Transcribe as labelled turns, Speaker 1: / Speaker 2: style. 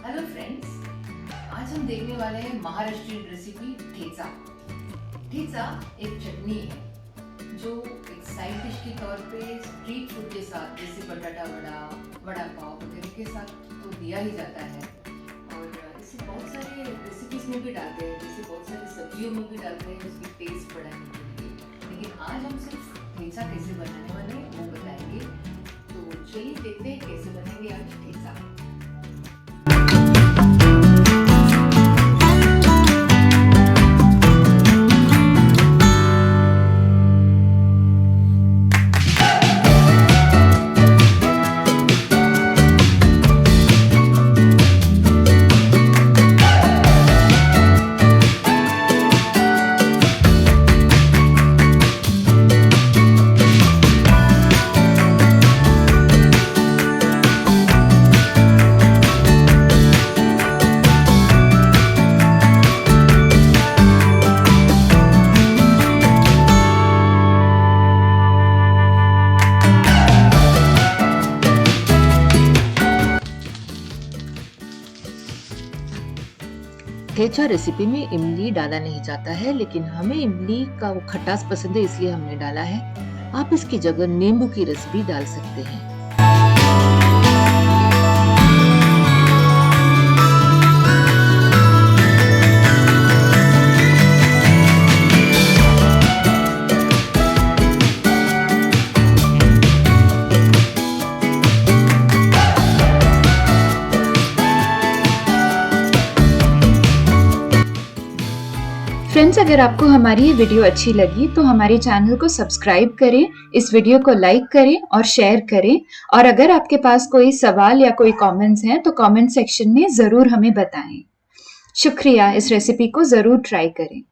Speaker 1: Hello friends, आज हम देखने वाले हैं महाराष्ट्रियन रेसिपी ठेचा। ठेचा एक चटनी है जो एक साइड डिश के तौर पे स्ट्रीट फूड के साथ जैसे बटाटा वड़ा, वड़ा पाव वगैरह के साथ तो दिया ही जाता है। और इसे बहुत सारे रेसिपीज में भी डालते हैं, जैसे बहुत सारी सब्जियों में भी डालते हैं उसकी टेस्ट बढ़ाने के लिए। लेकिन आज हम सिर्फ ठेचा कैसे बनाने वाले हैं वो बताएंगे। तो चलिए देखते हैं कैसे बनेंगे आज ठेचा।
Speaker 2: ठेचा रेसिपी में इमली डाला नहीं जाता है, लेकिन हमें इमली का वो खटास पसंद है इसलिए हमने डाला है। आप इसकी जगह नींबू की रस भी डाल सकते हैं।
Speaker 3: फ्रेंड्स, अगर आपको हमारी ये वीडियो अच्छी लगी तो हमारे चैनल को सब्सक्राइब करें, इस वीडियो को लाइक करें और शेयर करें। और अगर आपके पास कोई सवाल या कोई कमेंट्स हैं तो कमेंट सेक्शन में ज़रूर हमें बताएं। शुक्रिया, इस रेसिपी को ज़रूर ट्राई करें।